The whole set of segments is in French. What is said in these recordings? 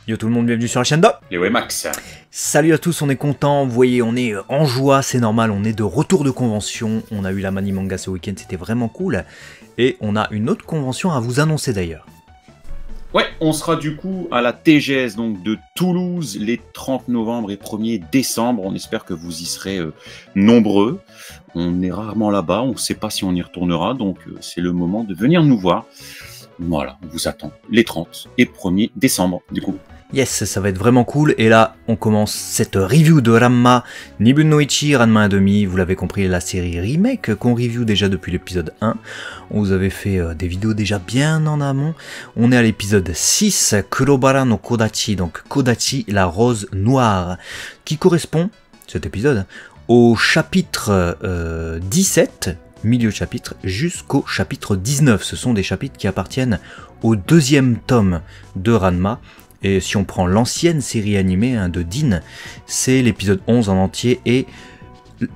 Yo tout le monde, bienvenue sur la chaîne d'A. Et ouais Max. Salut à tous, on est content, vous voyez, on est en joie, c'est normal, on est de retour de convention. On a eu la Mani Manga ce week-end, c'était vraiment cool. Et on a une autre convention à vous annoncer d'ailleurs. Ouais, on sera du coup à la TGS donc de Toulouse les 30 novembre et 1er décembre. On espère que vous y serez nombreux. On est rarement là-bas, on ne sait pas si on y retournera, donc c'est le moment de venir nous voir. Voilà, on vous attend les 30 et 1er décembre du coup. Yes, ça va être vraiment cool. Et là, on commence cette review de Ranma Nibun no Ichi, Ranma 1,5. Vous l'avez compris, la série remake qu'on review déjà depuis l'épisode 1. On vous avait fait des vidéos déjà bien en amont. On est à l'épisode 6, Kurobara no Kodachi, donc Kodachi, la rose noire, qui correspond, cet épisode, au chapitre 17, milieu de chapitre, jusqu'au chapitre 19. Ce sont des chapitres qui appartiennent au deuxième tome de Ranma. Et si on prend l'ancienne série animée de Dean, c'est l'épisode 11 en entier et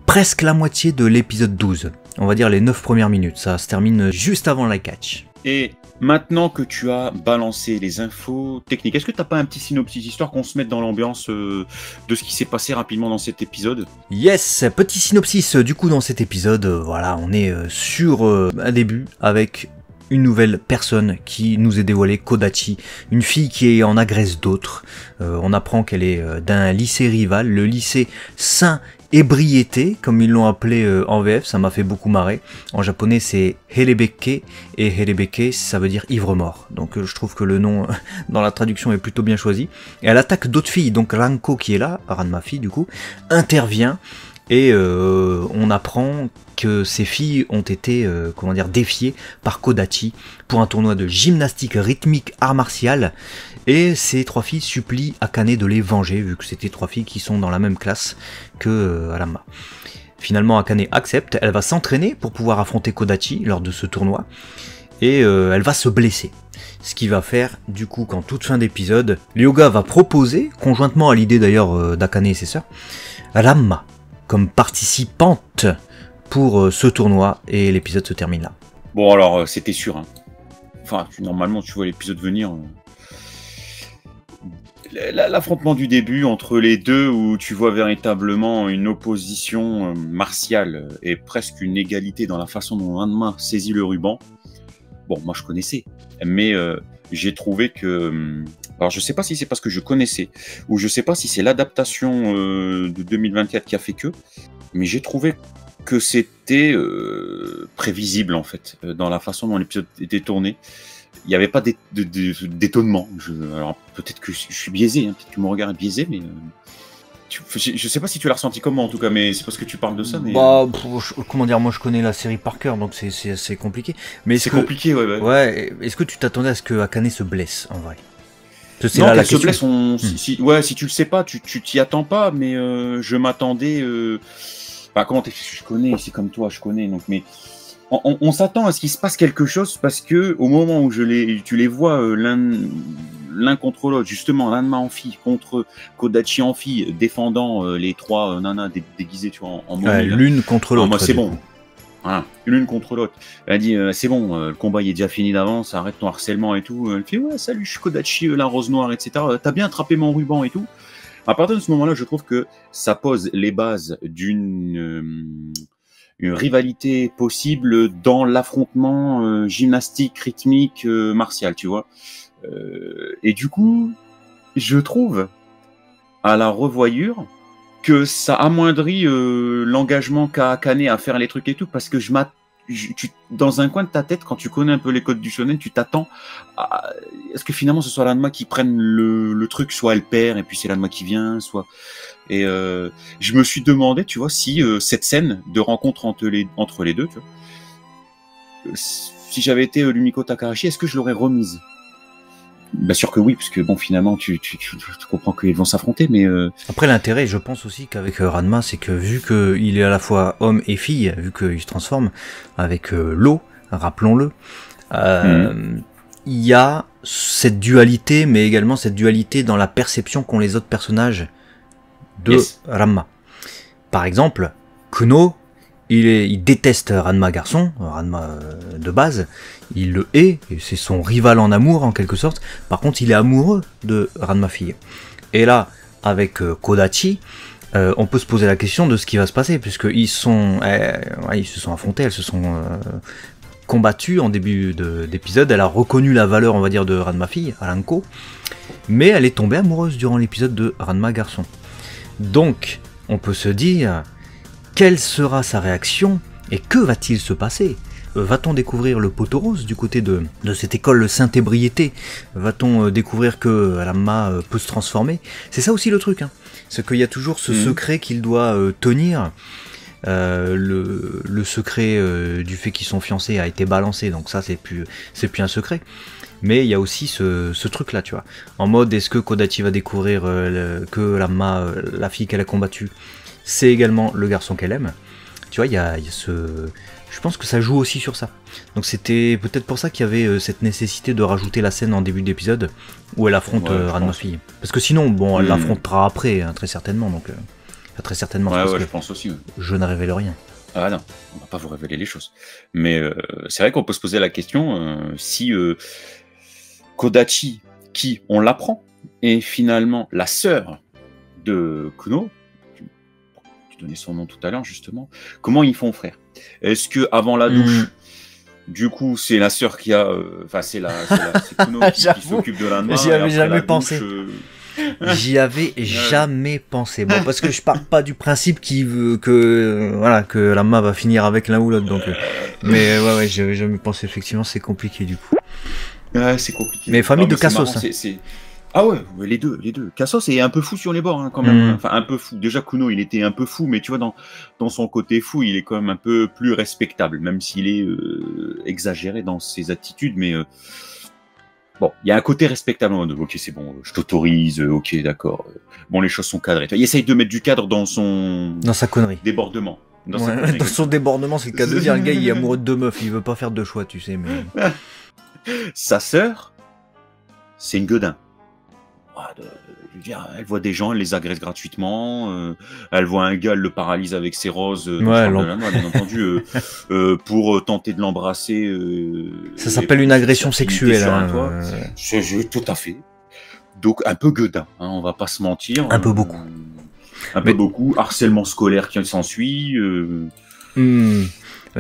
presque la moitié de l'épisode 12. On va dire les 9 premières minutes, ça se termine juste avant la catch. Et maintenant que tu as balancé les infos techniques, est-ce que tu n'as pas un petit synopsis, histoire qu'on se mette dans l'ambiance de ce qui s'est passé rapidement dans cet épisode? Yes, petit synopsis du coup dans cet épisode, voilà, on est sur un début avec une nouvelle personne qui nous est dévoilée, Kodachi, une fille qui en agresse d'autres. On apprend qu'elle est d'un lycée rival, le lycée Saint-Ébriété, comme ils l'ont appelé en VF, ça m'a fait beaucoup marrer. En japonais c'est Helebeke, et Helebeke ça veut dire ivre-mort. Donc je trouve que le nom dans la traduction est plutôt bien choisi. Et elle attaque d'autres filles, donc Ranko qui est là, Ranma fille du coup, intervient. Et on apprend que ces filles ont été défiées par Kodachi pour un tournoi de gymnastique rythmique art martial. Et ces trois filles supplient Akane de les venger, vu que c'était trois filles qui sont dans la même classe que Ranma. Finalement, Akane accepte, elle va s'entraîner pour pouvoir affronter Kodachi lors de ce tournoi. Et elle va se blesser. Ce qui va faire, du coup, qu'en toute fin d'épisode, Ryoga va proposer, conjointement à l'idée d'ailleurs d'Akane et ses sœurs, Ranma comme participante pour ce tournoi, et l'épisode se termine là. Bon alors, c'était sûr. Hein. Enfin, normalement, tu vois l'épisode venir. L'affrontement du début entre les deux, où tu vois véritablement une opposition martiale et presque une égalité dans la façon dont Ranma saisit le ruban. Bon, moi je connaissais, mais j'ai trouvé que... Alors je sais pas si c'est parce que je connaissais, ou je sais pas si c'est l'adaptation de 2024 qui a fait que, mais j'ai trouvé que c'était prévisible en fait, dans la façon dont l'épisode était tourné. Il n'y avait pas d'étonnement. Alors peut-être que je suis biaisé, hein, peut-être que mon regard est biaisé, mais... je sais pas si tu l'as ressenti comment en tout cas, mais c'est parce que tu parles de ça. Mais comment dire, moi je connais la série par cœur, donc c'est assez compliqué. Mais c'est compliqué, ouais. Ouais, est-ce que tu t'attendais à ce que Akane se blesse en vrai? Non, qu'elle se blesse, si tu le sais pas, tu t'y attends pas, mais je m'attendais... comment je connais, c'est comme toi, je connais, donc, mais on s'attend à ce qu'il se passe quelque chose, parce que au moment où tu les vois l'un contre l'autre, justement, Ranma en fille contre Kodachi en fille, défendant les trois nanas déguisées, tu vois, en momie. L'une contre l'autre. Moi, c'est bon. Voilà, l'une contre l'autre. Elle a dit c'est bon, le combat il est déjà fini d'avance, arrête ton harcèlement et tout. Elle fait ouais, salut, je suis Kodachi, la rose noire, etc. T'as bien attrapé mon ruban et tout. À partir de ce moment-là, je trouve que ça pose les bases d'une rivalité possible dans l'affrontement gymnastique, rythmique, martial, tu vois. Et du coup, je trouve à la revoyure que ça amoindrit l'engagement qu'a Akane à faire les trucs et tout, parce que dans un coin de ta tête, quand tu connais un peu les codes du shonen, tu t'attends à est-ce que finalement ce soit Ranma qui prenne le truc, soit elle perd et puis c'est Ranma qui vient, soit... Et je me suis demandé, tu vois, si cette scène de rencontre entre les deux, tu vois, si j'avais été Lumiko Takahashi, est-ce que je l'aurais remise? Bien sûr que oui, parce que bon, finalement, tu comprends qu'ils vont s'affronter, mais... Après, l'intérêt, je pense aussi qu'avec Ranma, c'est que vu qu'il est à la fois homme et fille, vu qu'il se transforme avec l'eau, rappelons-le, il y a cette dualité, mais également cette dualité dans la perception qu'ont les autres personnages de Ranma. Par exemple, Kuno, il déteste Ranma garçon, Ranma de base. il le hait, et c'est son rival en amour en quelque sorte. Par contre, il est amoureux de Ranma fille. Et là, avec Kodachi, on peut se poser la question de ce qui va se passer, puisqu'ils se sont affrontés, elles se sont combattues en début d'épisode. Elle a reconnu la valeur, on va dire, de Ranma fille, Alanko, mais elle est tombée amoureuse durant l'épisode de Ranma garçon. Donc, on peut se dire, quelle sera sa réaction et que va-t-il se passer? Va-t-on découvrir le poteau rose du côté de cette école Saint-Ébriété? Va-t-on découvrir que Ranma peut se transformer? C'est ça aussi le truc, hein. C'est qu'il y a toujours ce secret qu'il doit tenir. Le secret du fait qu'ils sont fiancés a été balancé, donc ça c'est plus un secret. Mais il y a aussi ce truc là, tu vois. En mode, est-ce que Kodachi va découvrir que Ranma, la fille qu'elle a combattue, c'est également le garçon qu'elle aime? Tu vois, il y a ce... Je pense que ça joue aussi sur ça. Donc c'était peut-être pour ça qu'il y avait cette nécessité de rajouter la scène en début d'épisode où elle affronte Ranma fille. Parce que sinon, bon, elle l'affrontera après, hein, très certainement. Donc très certainement. Ouais, je pense aussi. Je ne révèle rien. Ah non, on va pas vous révéler les choses. Mais c'est vrai qu'on peut se poser la question si Kodachi, qui, on l'apprend, est finalement la sœur de Kuno. Tu donnais son nom tout à l'heure, justement. Comment ils font, frère? Est-ce que avant la douche, du coup, c'est la sœur qui a... Enfin, c'est Kuno qui s'occupe de Ranma. J'y avais jamais pensé. J'y avais jamais pensé. Bon, parce que je pars pas du principe que Ranma va finir avec l'un ou l'autre. Donc, mais ouais, j'avais jamais pensé. Effectivement, c'est compliqué du coup. Ouais, c'est compliqué. Mais famille de Cassos. Ah ouais, les deux. Cassos est un peu fou sur les bords, hein, quand même. Enfin, un peu fou. Déjà, Kuno, il était un peu fou, mais tu vois, dans son côté fou, il est quand même un peu plus respectable, même s'il est exagéré dans ses attitudes, mais bon, il y a un côté respectable en mode, ok, c'est bon, je t'autorise, ok, d'accord. Bon, les choses sont cadrées. Il essaye de mettre du cadre dans sa connerie. Débordement. Dans son débordement, c'est le cas de dire, le gars, il est amoureux de deux meufs, il veut pas faire de choix, tu sais, mais... Sa sœur, c'est une gueudin. Je veux dire, elle voit des gens, elle les agresse gratuitement. Elle voit un gars, elle le paralyse avec ses roses. Bien entendu, pour tenter de l'embrasser. Ça s'appelle une agression sexuelle. Tout à fait. Donc un peu gueudin, hein, on va pas se mentir. Un peu beaucoup. Peu beaucoup. Harcèlement scolaire qui s'ensuit.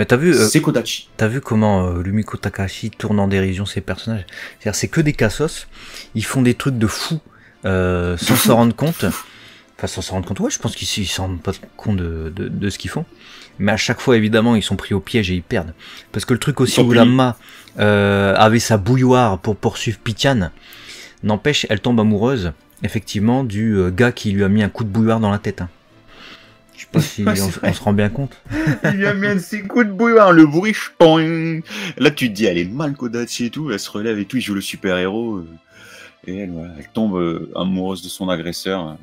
T'as vu, c'est Kodachi. T'as vu comment Rumiko Takahashi tourne en dérision ses personnages? C'est-à-dire, c'est que des cassos, ils font des trucs de fous sans s'en rendre compte. Enfin, sans s'en rendre compte, ouais, je pense qu'ils s'en rendent pas compte de ce qu'ils font. Mais à chaque fois, évidemment, ils sont pris au piège et ils perdent. Parce que le truc aussi où Ranma avait sa bouilloire pour poursuivre Pichan, n'empêche, elle tombe amoureuse, effectivement, du gars qui lui a mis un coup de bouilloire dans la tête. Hein. Je sais pas si on se rend bien compte. Il lui a mis un petit coup de bouilloire, le bruit, ch'poing. Là, tu te dis, elle est mal Kodachi et tout, elle se relève et tout, il joue le super-héros. Et elle, voilà, elle tombe amoureuse de son agresseur.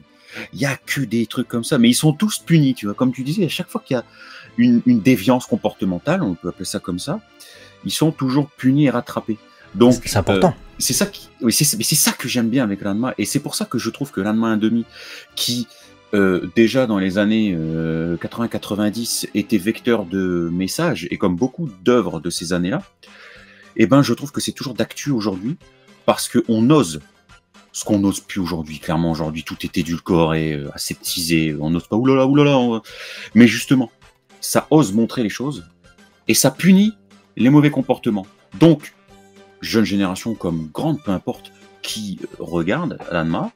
Il y a que des trucs comme ça, mais ils sont tous punis, tu vois. Comme tu disais, à chaque fois qu'il y a une déviance comportementale, on peut appeler ça comme ça, ils sont toujours punis et rattrapés. Donc, c'est important. C'est ça que j'aime bien avec Ranma, et c'est pour ça que je trouve que Ranma 1/2, qui déjà dans les années 80-90 était vecteur de messages, et comme beaucoup d'œuvres de ces années-là, eh ben je trouve que c'est toujours d'actu aujourd'hui, parce qu'on ose ce qu'on n'ose plus aujourd'hui. Clairement, aujourd'hui, tout est édulcoré, aseptisé, on n'ose pas, oulala. Mais justement, ça ose montrer les choses, et ça punit les mauvais comportements. Donc, jeune génération comme grande, peu importe, qui regarde Ranma,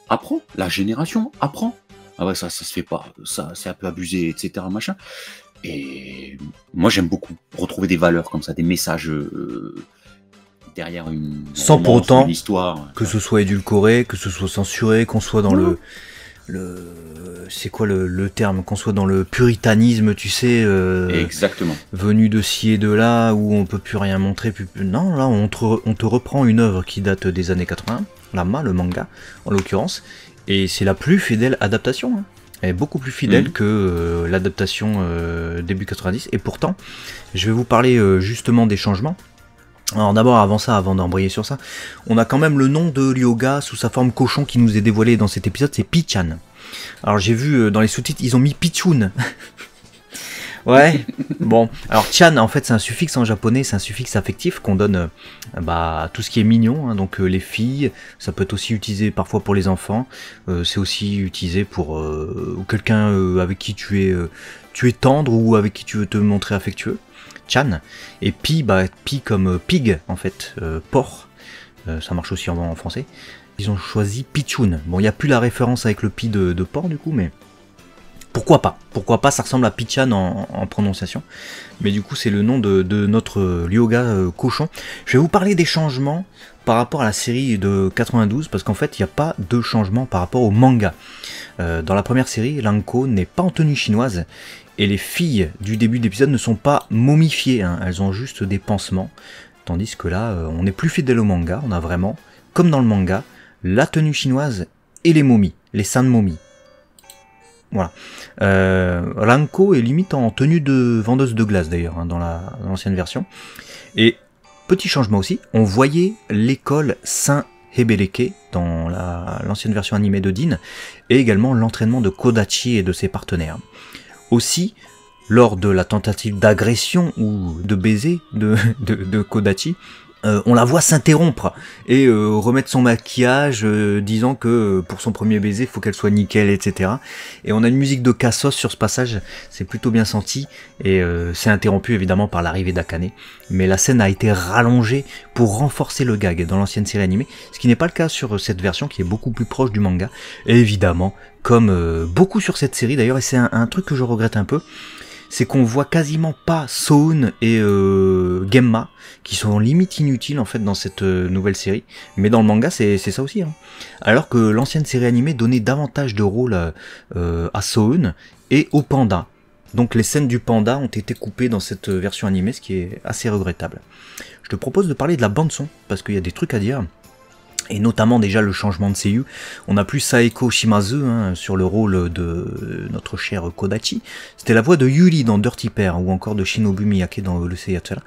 apprend, la génération apprend. Ah ouais, ça se fait pas, ça c'est un peu abusé, etc. machin. Et moi j'aime beaucoup retrouver des valeurs comme ça, des messages derrière une sans pour autant une histoire. Que ce soit édulcoré, que ce soit censuré, qu'on soit dans le c'est quoi le terme, qu'on soit dans le puritanisme, tu sais, exactement, venu de ci et de là, où on peut plus rien montrer, non, là on te reprend une œuvre qui date des années 80, le manga en l'occurrence, et c'est la plus fidèle adaptation, hein. Elle est beaucoup plus fidèle que l'adaptation début 90, et pourtant je vais vous parler justement des changements. Alors d'abord, avant d'embrayer sur ça, on a quand même le nom de Ryoga sous sa forme cochon qui nous est dévoilé dans cet épisode, c'est Pichan. Alors j'ai vu dans les sous-titres, ils ont mis Pichun. Ouais, bon. Alors Chan, en fait, c'est un suffixe en japonais, c'est un suffixe affectif qu'on donne à tout ce qui est mignon. Hein, donc les filles, ça peut être aussi utilisé parfois pour les enfants. C'est aussi utilisé pour quelqu'un avec qui tu es tendre ou avec qui tu veux te montrer affectueux. Chan. Et pi, pi comme pig, en fait, porc. Ça marche aussi en français. Ils ont choisi Pichun. Bon, il n'y a plus la référence avec le pi de porc du coup, mais... Pourquoi pas, ça ressemble à Pichan en prononciation. Mais du coup, c'est le nom de notre Ryoga cochon. Je vais vous parler des changements par rapport à la série de 92, parce qu'en fait, il n'y a pas de changement par rapport au manga. Dans la première série, Lanko n'est pas en tenue chinoise, et les filles du début d'épisode ne sont pas momifiées, hein. Elles ont juste des pansements. Tandis que là, on est plus fidèle au manga, on a vraiment, comme dans le manga, la tenue chinoise et les momies, les seins de momies. Voilà. Ranko est limite en tenue de vendeuse de glace d'ailleurs, hein, dans l'ancienne version. Et petit changement aussi, on voyait l'école Saint Hebeleke dans l'ancienne version animée de Dean, et également l'entraînement de Kodachi et de ses partenaires. Aussi, lors de la tentative d'agression ou de baiser de Kodachi, on la voit s'interrompre et remettre son maquillage, disant que pour son premier baiser, il faut qu'elle soit nickel, etc. Et on a une musique de Cassos sur ce passage, c'est plutôt bien senti, et c'est interrompu évidemment par l'arrivée d'Akane. Mais la scène a été rallongée pour renforcer le gag dans l'ancienne série animée, ce qui n'est pas le cas sur cette version qui est beaucoup plus proche du manga. Et évidemment, comme beaucoup sur cette série d'ailleurs, et c'est un truc que je regrette un peu, c'est qu'on voit quasiment pas Soun et Gemma, qui sont limite inutiles en fait dans cette nouvelle série, mais dans le manga c'est ça aussi, hein. Alors que l'ancienne série animée donnait davantage de rôle à Soun et au panda. Donc les scènes du panda ont été coupées dans cette version animée, ce qui est assez regrettable. Je te propose de parler de la bande son, parce qu'il y a des trucs à dire. Et notamment déjà le changement de seiyuu. On n'a plus Saeko Shimazu, hein, sur le rôle de notre cher Kodachi. C'était la voix de Yuri dans Dirty Pair, ou encore de Shinobu Miyake dans le Seiyatsura.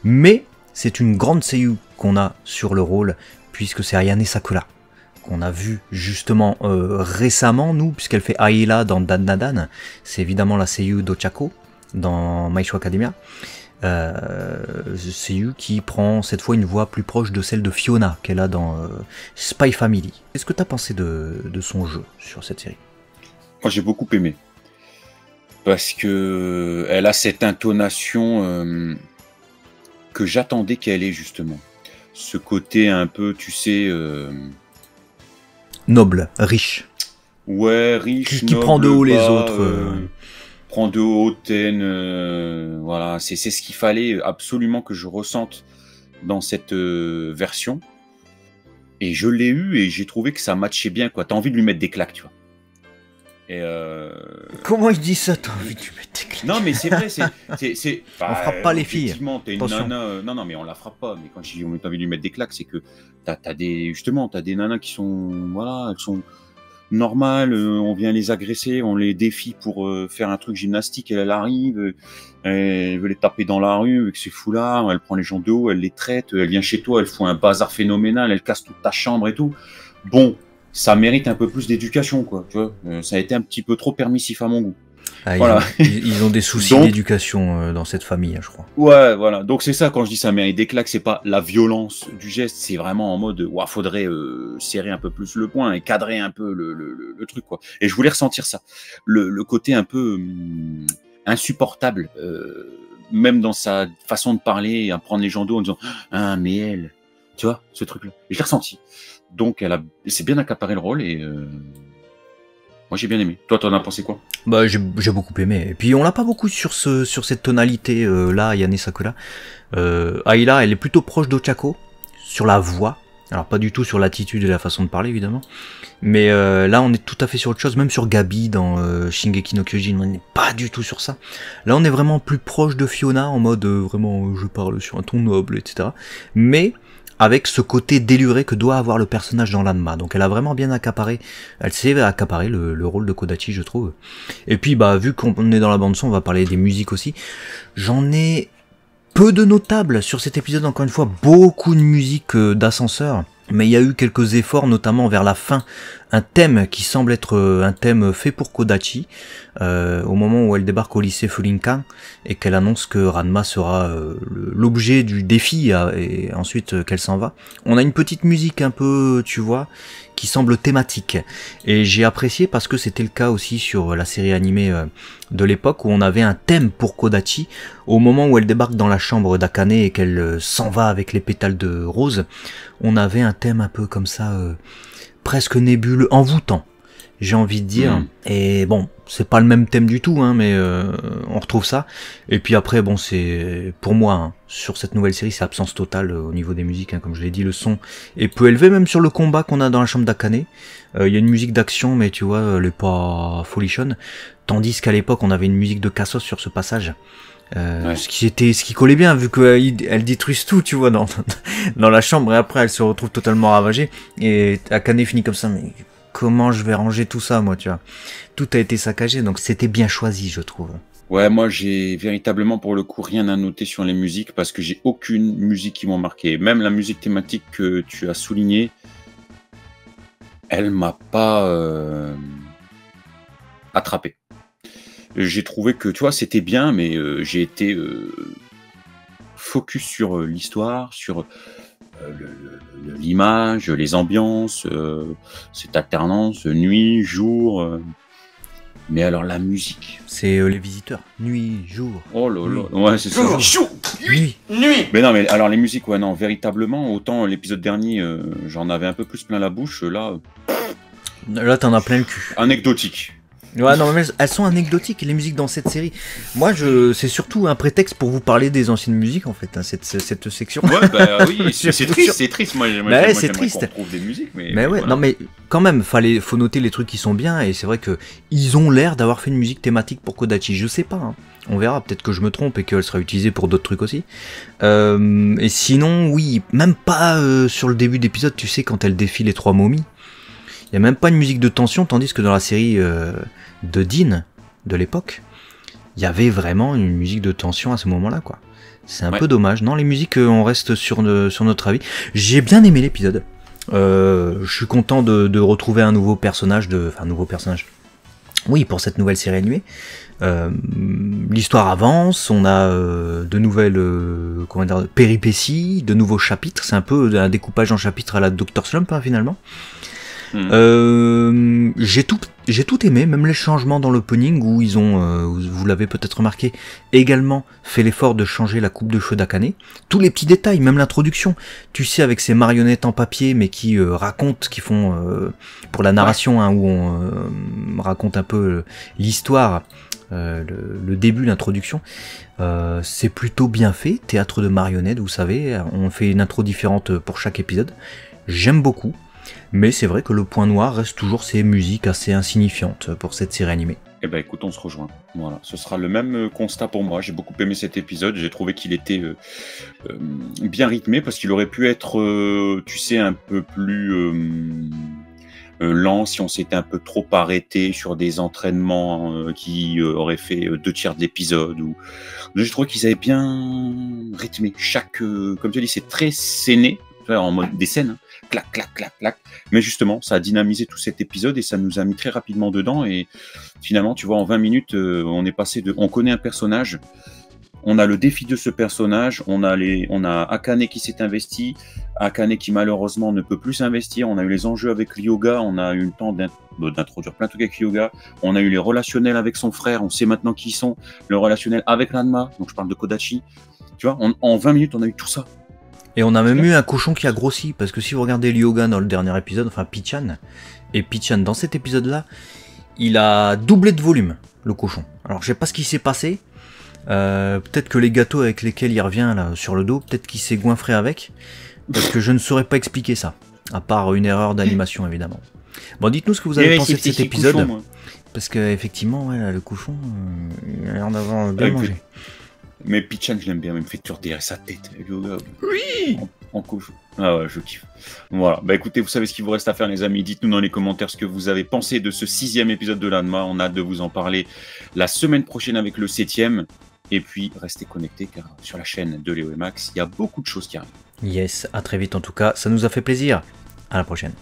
Mais c'est une grande seiyuu qu'on a sur le rôle, puisque c'est Ayane Sakura, qu'on a vu justement récemment, nous, puisqu'elle fait Ayla dans Dan. C'est évidemment la seiyuu d'Ochako dans My Hero Academia. Seiyuu qui prend cette fois une voix plus proche de celle de Fiona qu'elle a dans Spy Family. Qu'est-ce que tu as pensé de son jeu sur cette série? Moi j'ai beaucoup aimé, parce que elle a cette intonation que j'attendais qu'elle ait, justement. Ce côté un peu, tu sais... noble, riche. Ouais, riche, qui prend de haut les autres. Prend de haut, hautaine, voilà, c'est ce qu'il fallait absolument que je ressente dans cette version. Et je l'ai eu et j'ai trouvé que ça matchait bien, quoi. T'as envie de lui mettre des claques, tu vois. Et Comment il dit ça, t'as envie de lui mettre des claques? Non, mais c'est vrai, on frappe pas les filles. Effectivement, t'as une nana. Non, mais on la frappe pas. Mais quand j'ai envie de lui mettre des claques, c'est que t'as des nanas qui sont, voilà, elles sont normales. On vient les agresser, on les défie pour faire un truc gymnastique. Elle arrive, elle veut les taper dans la rue avec ses foulards. Elle prend les gens de haut, elle les traite. Elle vient chez toi, elle fout un bazar phénoménal. Elle casse toute ta chambre et tout. Bon, ça mérite un peu plus d'éducation, quoi. Tu vois, ça a été un petit peu trop permissif à mon goût. Ah, voilà. Ils ont des soucis d'éducation dans cette famille, hein, je crois. Ouais, voilà. Donc c'est ça, quand je dis ça mérite des claques, c'est pas la violence du geste, c'est vraiment en mode, ouah, faudrait serrer un peu plus le poing et cadrer un peu le truc, quoi. Et je voulais ressentir ça. Le côté un peu insupportable, même dans sa façon de parler, à prendre les gens d'eau en disant, ah, mais elle, tu vois, ce truc-là. Et je l'ai ressenti. Donc elle s'est bien accaparé le rôle et... moi j'ai bien aimé. Toi, t'en as pensé quoi? Bah j'ai beaucoup aimé. Et puis on l'a pas beaucoup sur cette tonalité là, Ayane Sakura. Ayla, elle est plutôt proche d'Ochako sur la voix. Alors pas du tout sur l'attitude et la façon de parler évidemment. Mais là on est tout à fait sur autre chose. Même sur Gabi dans Shingeki no Kyojin, on n'est pas du tout sur ça. Là on est vraiment plus proche de Fiona en mode vraiment je parle sur un ton noble, etc. Mais avec ce côté déluré que doit avoir le personnage dans l'anma. Donc elle a vraiment bien accaparé, elle sait accaparer le rôle de Kodachi, je trouve. Et puis bah vu qu'on est dans la bande son, on va parler des musiques aussi. J'en ai peu de notables sur cet épisode, encore une fois, beaucoup de musique d'ascenseur. Mais il y a eu quelques efforts, notamment vers la fin, un thème qui semble être un thème fait pour Kodachi, au moment où elle débarque au lycée Furinkan et qu'elle annonce que Ranma sera l'objet du défi et ensuite qu'elle s'en va. On a une petite musique un peu, tu vois, qui semble thématique. Et j'ai apprécié parce que c'était le cas aussi sur la série animée de l'époque où on avait un thème pour Kodachi au moment où elle débarque dans la chambre d'Akane et qu'elle s'en va avec les pétales de rose. On avait un thème un peu comme ça, presque nébuleux, envoûtant, j'ai envie de dire. Et bon, c'est pas le même thème du tout, hein, mais on retrouve ça. Et puis après, bon, c'est pour moi, hein, sur cette nouvelle série, c'est absence totale au niveau des musiques, hein, comme je l'ai dit, le son est peu élevé, même sur le combat qu'on a dans la chambre d'Akane. Il y a une musique d'action, mais tu vois, elle est pas folichonne. Tandis qu'à l'époque, on avait une musique de Cassos sur ce passage. Ce qui collait bien vu qu'elle détruise tout, tu vois, dans la chambre, et après elle se retrouve totalement ravagée et Akane finit comme ça, mais comment je vais ranger tout ça, moi, tu vois, tout a été saccagé, donc c'était bien choisi, je trouve. Ouais, moi j'ai véritablement pour le coup rien à noter sur les musiques parce que j'ai aucune musique qui m'a marqué, même la musique thématique que tu as soulignée, elle m'a pas attrapé. J'ai trouvé que, tu vois, c'était bien, mais j'ai été focus sur l'histoire, sur l'image, les ambiances, cette alternance, nuit, jour. Mais alors la musique. C'est les visiteurs. Nuit, jour. Oh là là. Ouais, c'est ça. Jour, nuit. Mais non, mais alors les musiques, ouais, non, véritablement, autant l'épisode dernier, j'en avais un peu plus plein la bouche, là. Là, t'en as plein le cul. Anecdotique. Ouais, non, mais elles sont anecdotiques, les musiques dans cette série. Moi, c'est surtout un prétexte pour vous parler des anciennes musiques, en fait, hein, cette section. Ouais, bah oui, c'est triste. Moi, bah, c'est triste. Qu'on retrouve des musiques, mais ouais, voilà. non, mais quand même, faut noter les trucs qui sont bien, et c'est vrai que ils ont l'air d'avoir fait une musique thématique pour Kodachi. Je sais pas, hein. On verra, peut-être que je me trompe et qu'elle sera utilisée pour d'autres trucs aussi. Et sinon, oui, même pas sur le début d'épisode, tu sais, quand elle défie les 3 momies. Il n'y a même pas une musique de tension, tandis que dans la série de Dean, de l'époque, il y avait vraiment une musique de tension à ce moment-là, quoi. C'est un peu dommage. Non, les musiques, on reste sur notre avis. J'ai bien aimé l'épisode. Je suis content de retrouver un nouveau personnage, oui, pour cette nouvelle série animée. L'histoire avance, on a de nouvelles péripéties, de nouveaux chapitres. C'est un peu un découpage en chapitres à la Dr. Slump, hein, finalement. J'ai tout aimé, même les changements dans l'opening où ils ont, vous l'avez peut-être remarqué, également fait l'effort de changer la coupe de cheveux d'Akane. Tous les petits détails, même l'introduction, tu sais, avec ces marionnettes en papier, mais qui racontent, qui font pour la narration, hein, où on raconte un peu l'histoire, le début, l'introduction. C'est plutôt bien fait, théâtre de marionnettes, vous savez, on fait une intro différente pour chaque épisode. J'aime beaucoup. Mais c'est vrai que le point noir reste toujours ces musiques assez insignifiantes pour cette série animée. Eh ben écoute, on se rejoint. Voilà, ce sera le même constat pour moi. J'ai beaucoup aimé cet épisode. J'ai trouvé qu'il était bien rythmé parce qu'il aurait pu être, tu sais, un peu plus lent si on s'était un peu trop arrêté sur des entraînements qui auraient fait 2/3 de l'épisode. J'ai trouvé qu'ils avaient bien rythmé. Comme tu as dit, c'est très scéné, en mode des scènes. Hein. Clac, clac, clac, clac. Mais justement, ça a dynamisé tout cet épisode et ça nous a mis très rapidement dedans. Et finalement, tu vois, en 20 minutes, on est passé on connaît un personnage, on a le défi de ce personnage, on a Akane qui s'est investi, Akane qui malheureusement ne peut plus s'investir, on a eu les enjeux avec Ryoga, on a eu le temps d'introduire plein de trucs avec Ryoga, on a eu les relationnels avec son frère, on sait maintenant qui ils sont, le relationnel avec Ranma, donc je parle de Kodachi. Tu vois, en 20 minutes, on a eu tout ça. Et on a même eu un cochon qui a grossi, parce que si vous regardez Ryoga dans le dernier épisode, enfin Pichan, et Pichan dans cet épisode-là, il a doublé de volume, le cochon. Alors je sais pas ce qui s'est passé, peut-être que les gâteaux avec lesquels il revient là sur le dos, peut-être qu'il s'est goinfré avec, parce que je ne saurais pas expliquer ça, à part une erreur d'animation évidemment. Bon, dites-nous ce que vous avez pensé de cet épisode, cochon, parce qu'effectivement, ouais, le cochon, il a l'air d'avoir bien mangé. Mais Pichan, je l'aime bien, il me fait toujours derrière sa tête. Oui. En cochon. Ah ouais, je kiffe. Voilà. Bah écoutez, vous savez ce qu'il vous reste à faire, les amis. Dites-nous dans les commentaires ce que vous avez pensé de ce 6e épisode de l'Anma. On a hâte de vous en parler la semaine prochaine avec le 7e. Et puis, restez connectés car sur la chaîne de Léo et Max, il y a beaucoup de choses qui arrivent. Yes, à très vite en tout cas, ça nous a fait plaisir. À la prochaine.